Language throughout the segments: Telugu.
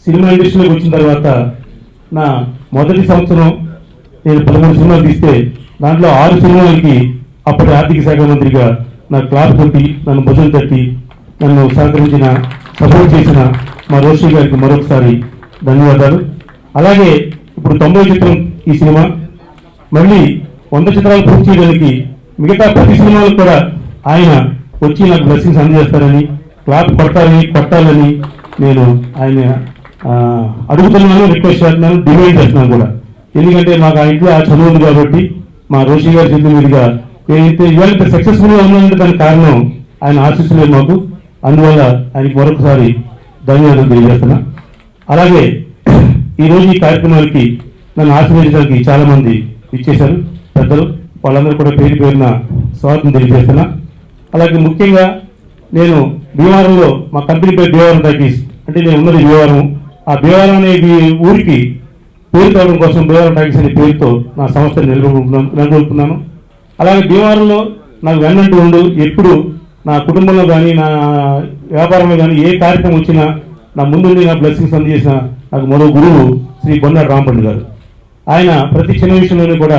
సినిమా ఇండస్ట్రీలోకి వచ్చిన తర్వాత నా మొదటి సంవత్సరం నేను 13 సినిమాలు తీస్తే దాంట్లో 6 సినిమాలకి అప్పటి ఆర్థిక శాఖ మంత్రిగా నా క్లాస్ కొట్టి నన్ను భుజం తట్టి నన్ను సహకరించిన సపోర్ట్ చేసిన మా రోషి గారికి మరొకసారి ధన్యవాదాలు. అలాగే ఇప్పుడు 90 చిత్రం ఈ సినిమా మళ్ళీ 100 చిత్రాలు పూర్తి చేయడానికి మిగతా ప్రతి సినిమాలకు కూడా ఆయన వచ్చి నాకు బ్లెస్సింగ్స్ అందజేస్తారని క్లాప్ కొట్టాలని నేను ఆయన అడుగుతున్నాను, రిక్వెస్ట్ చేస్తున్నాను, డిమాండ్ చేస్తున్నాను కూడా. ఎందుకంటే మాకు ఆ ఇంట్లో ఆ చదువు ఉంది కాబట్టి మా రోషి గారి చేతుల మీదుగా నేనైతే ఇవాళ సక్సెస్ఫుల్గా ఉన్నానంటే దానికి కారణం ఆయన ఆశీస్సులే మాకు. అందువల్ల ఆయనకి మరొకసారి ధన్యవాదాలు తెలియజేస్తున్నా. అలాగే ఈరోజు ఈ కార్యక్రమానికి నన్ను ఆశీర్వదించడానికి చాలా మంది ఇచ్చేశారు పెద్దలు, వాళ్ళందరూ కూడా పేరు పేరున స్వాగతం తెలియజేస్తున్నా. అలాగే ముఖ్యంగా నేను భీమవరంలో మా కంపెనీ పేరు భీమవరం టాకీస్, అంటే నేను ఉన్నది భీమవరం. ఆ భీమవరం అనే ఊరికి పేరు తేవడం కోసం భీమవరం టాకీస్ అనే పేరుతో నా సంస్థను నెలకొల్పుతున్నాను. అలాగే భీమవరంలో నాకు వెన్నంటూ ఉండు, ఎప్పుడు నా కుటుంబంలో కానీ నా వ్యాపారంలో కానీ ఏ కార్యక్రమం వచ్చినా నా ముందుండి నా బ్లెస్సింగ్స్ అందజేసిన నాకు మరో గురువు శ్రీ బొన్నాడు రాంపండు గారు. ఆయన ప్రతి చిన్న విషయంలోనే కూడా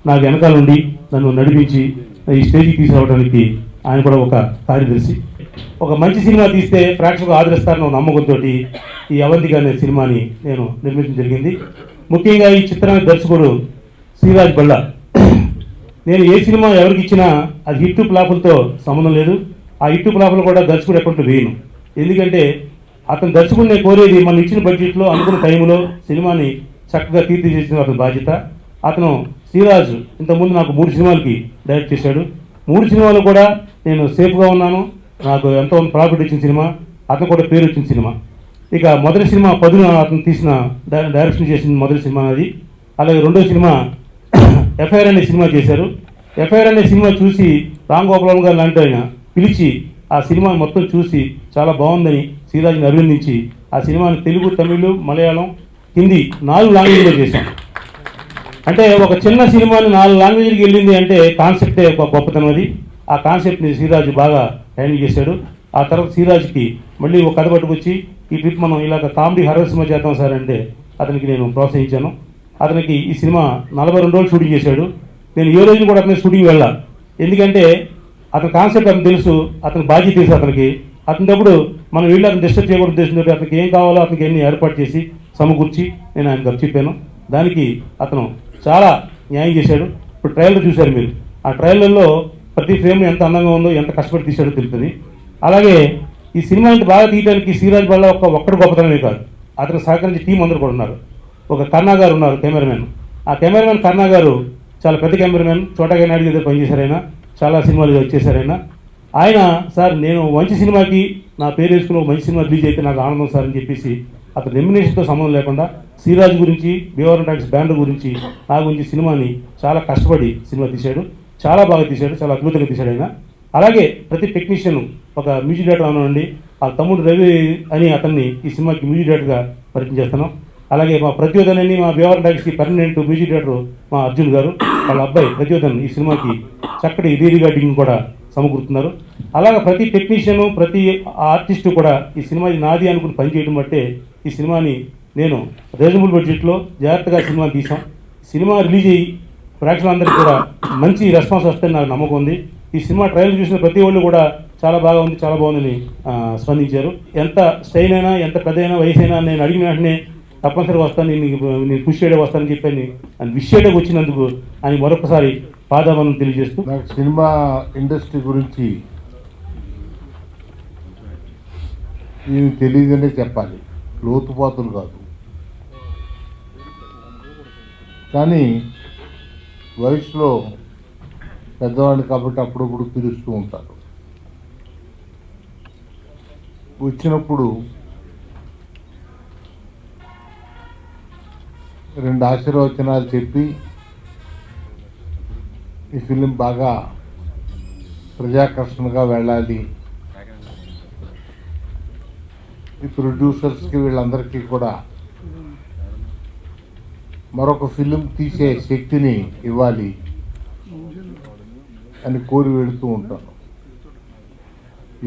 నాకు వెనకాల ఉండి నన్ను నడిపించి ఈ స్టేజ్కి తీసుకురావడానికి ఆయన కూడా ఒక కార్యదర్శి. ఒక మంచి సినిమా తీస్తే ప్రేక్షకులు ఆదరిస్తారన్న నమ్మకంతో ఈ అవంతిక అనే సినిమాని నేను నిర్మించడం జరిగింది. ముఖ్యంగా ఈ చిత్రానికి దర్శకుడు శ్రీరాజ్ బళ్ళ. నేను ఏ సినిమా ఎవరికి ఇచ్చినా అది హిట్టు ఫ్లాపులతో సంబంధం లేదు. ఆ హిట్టు ఫ్లాపులు కూడా దర్శకుడు ఎక్కడంటూ వేయను. ఎందుకంటే అతను దర్శకుడిని కోరేది మనం ఇచ్చిన బడ్జెట్లో అనుకున్న టైంలో సినిమాని చక్కగా తీర్చిదిద్దిన అతని బాధ్యత. అతను శ్రీరాజు ఇంతకుముందు నాకు 3 సినిమాలకి డైరెక్ట్ చేశాడు. 3 సినిమాలు కూడా నేను సేఫ్గా ఉన్నాను. నాకు ఎంతో ప్రాఫిట్ వచ్చిన సినిమా, అతను కూడా పేరు వచ్చిన సినిమా. ఇక మొదటి సినిమా పదున అతను తీసిన డైరెక్షన్ చేసిన మొదటి సినిమా అది. అలాగే రెండో సినిమా ఎఫ్ఐఆర్ అనే సినిమా చేశారు. ఎఫ్ఐఆర్ అనే సినిమా చూసి రామ్ గోపాల్ గారు లాంటి ఆయన పిలిచి ఆ సినిమా మొత్తం చూసి చాలా బాగుందని శ్రీరాజుని అభినందించి ఆ సినిమాని తెలుగు, తమిళ్, మలయాళం, హిందీ 4 లాంగ్వేజ్లో చేశాం. అంటే ఒక చిన్న సినిమాని 4 లాంగ్వేజ్కి వెళ్ళింది అంటే కాన్సెప్టే ఒక గొప్పతనం అది. ఆ కాన్సెప్ట్ని శ్రీరాజు బాగా హ్యాండిల్ చేశాడు. ఆ తర్వాత శ్రీరాజుకి మళ్ళీ ఒక కథ పట్టుకొచ్చి ఈ ట్రిప్ మనం ఇలాగ కామెడీ హర్రర్ సినిమా చేద్దాం సార్ అంటే అతనికి నేను ప్రోత్సహించాను. అతనికి ఈ సినిమా 42 రోజులు షూటింగ్ చేశాడు. నేను ఏ రోజున కూడా అతని షూటింగ్ వెళ్ళా. ఎందుకంటే అతని కాన్సెప్ట్ అతను తెలుసు, అతని బాధ్యత తెలుసు అతనికి. అతనిటప్పుడు మనం వెళ్ళి అతను డిస్టర్బ్ చేయకూడదు ఉద్దేశంతో అతనికి ఏం కావాలో అతనికి అన్ని ఏర్పాటు చేసి సమకూర్చి నేను ఆయన గప్ చెప్పాను. దానికి అతను చాలా న్యాయం చేశాడు. ఇప్పుడు ట్రయల్లో చూశారు మీరు. ఆ ట్రయల్లో ప్రతి ఫ్రేమ్ ఎంత అందంగా ఉందో, ఎంత కష్టపడి తీశాడో తెలుస్తుంది. అలాగే ఈ సినిమా ఇంత బాగా తీయడానికి శ్రీరాజ్ వల్ల ఒక్కడు గొప్పతనమే కాదు, అతను సహకరించి టీం అందరూ కూడా ఉన్నారు. ఒక కర్ణా గారు ఉన్నారు కెమెరామెన్. ఆ కెమెరామెన్ కర్ణా గారు చాలా పెద్ద కెమెరామెన్, చోటగా నాయుడు దగ్గర పనిచేశారు. ఆయన చాలా సినిమాలు వచ్చేసారు. ఆయన సార్ నేను మంచి సినిమాకి నా పేరు వేసుకుని ఒక మంచి సినిమా రిలీజ్ అయితే నాకు ఆనందం సార్ అని చెప్పేసి అతను రెమ్యునేషన్తో సంబంధం లేకుండా శ్రీరాజ్ గురించి, భీమవరం టాకీస్ బ్యాండ్ గురించి, నా గురించి సినిమాని చాలా కష్టపడి సినిమా తీశాడు. చాలా బాగా తీశాడు, చాలా అద్భుతంగా తీశాడు ఆయన. అలాగే ప్రతి టెక్నీషియన్ ఒక మ్యూజిక్ డైరెక్టర్ అనండి, ఆ తమ్ముడు రవి అని అతన్ని ఈ సినిమాకి మ్యూజిక్ డైరెక్టర్గా పరిచయం చేస్తున్నాం. అలాగే మా ప్రత్యోధన్ అని మా భీమవరం టాకీస్కి పర్మనెంట్ మ్యూజిక్ డైరెక్టర్ మా అర్జున్ గారు, వాళ్ళ అబ్బాయి ప్రత్యోధన్ ఈ సినిమాకి చక్కటి రికార్డింగ్ కూడా సమకూరుతున్నారు. అలాగే ప్రతి టెక్నీషియను, ప్రతి ఆర్టిస్టు కూడా ఈ సినిమా నాది అనుకుని పనిచేయడం బట్టే ఈ సినిమాని నేను రీజనబుల్ బడ్జెట్లో జాగ్రత్తగా సినిమా తీసాం. సినిమా రిలీజ్ అయ్యి ప్రేక్షకులందరికీ కూడా మంచి రెస్పాన్స్ వస్తుందని నాకు నమ్మకం ఉంది. ఈ సినిమా ట్రయల్ చూసిన ప్రతి వాళ్ళు కూడా చాలా బాగా ఉంది, చాలా బాగుందని స్పందించారు. ఎంత స్టైల్ అయినా, ఎంత పెద్ద అయినా, వయసు అయినా నేను అడిగిన వెంటనే తప్పనిసరిగా వస్తాను, నేను కృషి చేయడం వస్తానని చెప్పి అని విష్ చేయడం వచ్చినందుకు అని మరొకసారి పాదాభనం తెలియజేస్తూ నాకు సినిమా ఇండస్ట్రీ గురించి నేను తెలియదనే చెప్పాలి, లోతుపాతులు కాదు. కానీ వయసులో పెద్దవాడిని కాబట్టి అప్పుడప్పుడు పిలుస్తూ ఉంటారు. వచ్చినప్పుడు 2 ఆశీర్వచనాలు చెప్పి ఈ ఫిలిం బాగా ప్రజాకర్షణగా వెళ్ళాలి, ఈ ప్రొడ్యూసర్స్కి వీళ్ళందరికీ కూడా మరొక ఫిలిం తీసే శక్తిని ఇవ్వాలి అని కోరి వెళుతూ ఉంటాను.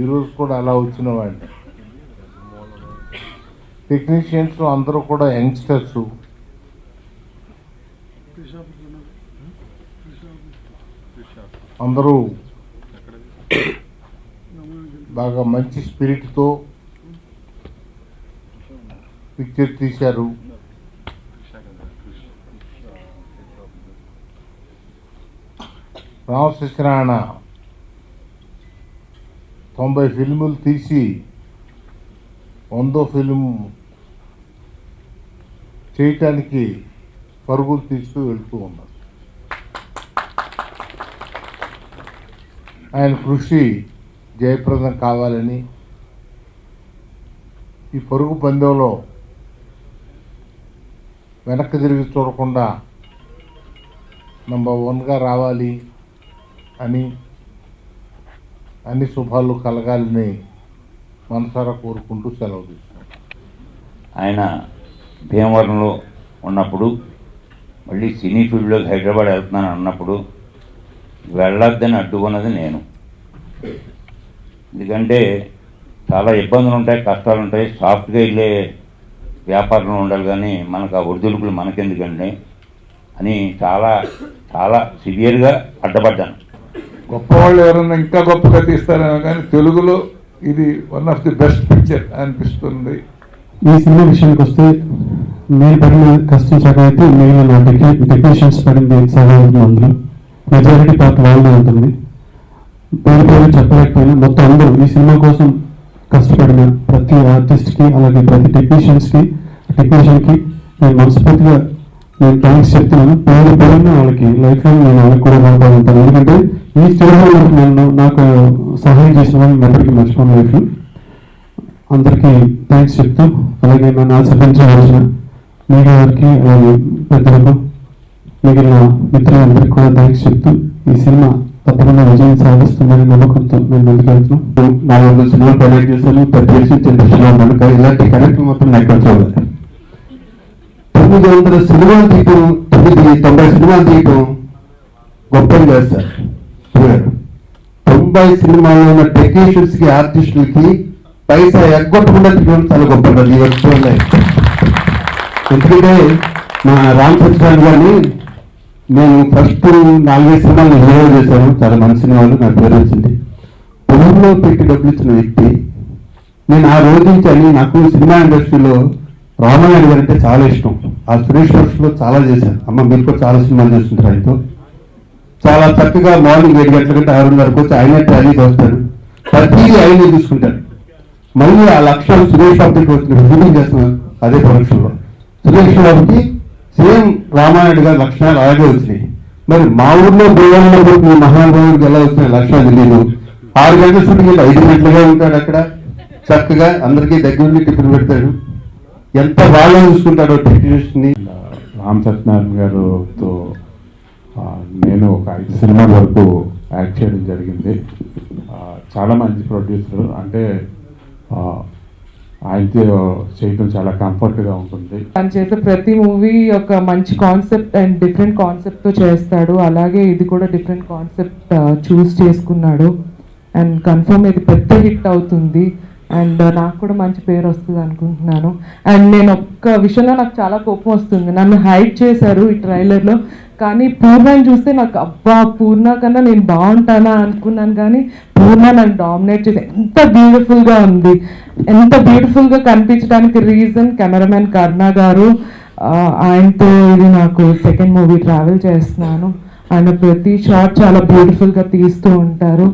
ఈరోజు కూడా అలా వచ్చిన వాడిని. టెక్నీషియన్స్ అందరూ కూడా యంగ్స్టర్స్. అందరూ బాగా మంచి స్పిరిట్తో పిక్చర్ తీశారు. రామసత్యనారాయణ 90 ఫిల్ములు తీసి 100వ ఫిల్మ్ చేయటానికి పరుగులు తీస్తూ వెళ్తూ ఉన్నారు. ఆయన కృషి జయప్రదం కావాలని, ఈ పరుగు పందెంలో వెనక్కి తిరిగి చూడకుండా నంబర్ 1గా రావాలి అని, అన్ని శుభాలు కలగాలని మనసారా కోరుకుంటూ సెలవు తీసుకున్నాం. ఆయన భీమవరంలో ఉన్నప్పుడు మళ్ళీ సినీ ఫీల్డ్లోకి హైదరాబాద్ వెళ్తున్నాను అన్నప్పుడు వెళ్ళొద్దని అడ్డుకున్నది నేను. ఎందుకంటే చాలా ఇబ్బందులు ఉంటాయి, కష్టాలు ఉంటాయి, సాఫ్ట్గా వెళ్ళే వ్యాపారంలో ఉండాలి, కానీ మనకు ఆ ఒడిదుడుకులు మనకెందుకండి అని చాలా చాలా సివియర్గా అడ్డపడ్డాను. గొప్పవాళ్ళు ఎవరన్నా ఇంకా గొప్పగా తీస్తారేమో కానీ తెలుగులో ఇది one of the best picture అనిపిస్తుంది. ఈ సినిమా విషయానికి వస్తే నేను పడిన కష్టం సగం అయితే మిగిలిన టెక్నీషియన్స్ పడింది సగం అవుతుంది. అందులో మెజారిటీ పార్ట్ వాళ్ళే ఉంటుంది. పేరు పేరు చెప్పలేకపోయినా మొత్తం అందరూ ఈ సినిమా కోసం కష్టపడిన ప్రతి ఆర్టిస్ట్కి అలాగే ప్రతి టెక్నీషియన్కి నేను మనస్ఫూర్తిగా నేను థ్యాంక్స్ చెప్తున్నాను. పేరు పేరున వాళ్ళకి లైఫ్ లాంగ్ నేను వాళ్ళకి కూడా మాట్లాడుతాను. ఎందుకంటే ఈ స్టేజ్లో నాకు సహాయం చేసిన వాళ్ళు ఎప్పటికీ మర్చిపోయిన లైఫ్లో అందరికీ థ్యాంక్స్ చెప్తూ, అలాగే నన్ను ఆశీర్వదించవలసిన మీడియా వారికి అలాగే పెద్దలకు మిగిలిన మిత్రులందరికీ కూడా థ్యాంక్స్ చెప్తూ ఈ సినిమా తప్పకుండా విజయం సాధిస్తుందని నమ్మకంతో నేను ముందుకు వెళ్తున్నాను. 400 సినిమాలు ప్రొడక్ట్ చేశాను, 30 ఇండస్ట్రీలో ఉన్నాను, కానీ ఇలాంటి కనెక్ట్ మొత్తం నేను ఎక్కడ చూడలేదు. 900 సినిమాలు తీయటం, 90 సినిమాలు తీయటం గొప్పది కాదు సార్. 90 సినిమాల్లో ఉన్న టెక్నీషియన్స్కి ఆర్టిస్టులకి పైసా ఎగ్గొట్టకుండా తీయడం చాలా గొప్పది. ఈ వర్షంలో ఎందుకంటే మా రామ్ సత్యనారాయణ గారిని నేను ఫస్ట్ 4 సినిమాలు హీరో చేశాను. చాలా మంచి సినిమాలు, నా పేరు వచ్చింది. పొలంలో పెట్టి డబ్బులు ఇచ్చిన వ్యక్తి నేను. ఆ రోజు నుంచి అని నాకు సినిమా ఇండస్ట్రీలో రామారాయణ గారు అంటే చాలా ఇష్టం. ఆ సురేష్ వర్షలో చాలా చేశాను. అమ్మ మీరు కూడా చాలా సినిమాలు చేస్తుంటారు. ఆయనతో చాలా చక్కగా మార్నింగ్ 7 గంటల కంటే 6:30 వచ్చి ఆయన ట్రాలీకి వస్తాడు. ప్రతిదీ ఆయనే చూసుకుంటారు. మళ్ళీ ఆ లక్ష్యాలు సురేష్ బాబుకి వచ్చిన షూటింగ్ చేస్తున్నాను అదే ప్రొడక్షన్లో. సురేష్ బాబుకి సేమ్ రామారాయణ గారి లక్షణాలు అలాగే వచ్చినాయి. మరి మా ఊర్లో దేవాలయంలో మీ మహానుభావుడికి ఎలా వచ్చినాయి లక్షణాలు తెలియదు. 6 గంటల షూటింగ్ అయితే 5 గంటలుగా ఉంటాడు అక్కడ. చక్కగా అందరికీ దగ్గరుండి టిఫిన్ పెడతాడు. ఎంత బాగా చూసుకుంటాడో టెక్నీషియన్ని. రామ్ సత్యనారాయణ గారితో నేను ఒక 5 సినిమాల వరకు యాక్ట్ చేయడం జరిగింది. చాలా మంచి ప్రొడ్యూసర్, అంటే ఆయనతో చేయడం చాలా కంఫర్ట్గా ఉంటుంది. తను చేసే ప్రతి మూవీ ఒక మంచి కాన్సెప్ట్ అండ్ డిఫరెంట్ కాన్సెప్ట్తో చేస్తాడు. అలాగే ఇది కూడా డిఫరెంట్ కాన్సెప్ట్ చూస్ చేసుకున్నాడు అండ్ కన్ఫర్మ్ ఇది పెద్ద హిట్ అవుతుంది అండ్ నాకు కూడా మంచి పేరు వస్తుంది అనుకుంటున్నాను. అండ్ నేను ఒక్క విషయంలో నాకు చాలా కోపం వస్తుంది. నన్ను హైడ్ చేశారు ఈ ట్రైలర్లో, కానీ పూర్ణని చూస్తే నాకు అబ్బా పూర్ణ కన్నా నేను బాగుంటానా అనుకున్నాను, కానీ పూర్ణ నన్ను డామినేట్ చేసి ఎంత బ్యూటిఫుల్గా ఉంది. ఎంత బ్యూటిఫుల్గా కనిపించడానికి రీజన్ కెమెరామెన్ కర్ణ గారు. ఆయనతో ఇది నాకు సెకండ్ మూవీ ట్రావెల్ చేస్తున్నాను. ఆయన ప్రతి షాట్ చాలా బ్యూటిఫుల్గా తీస్తూ ఉంటారు.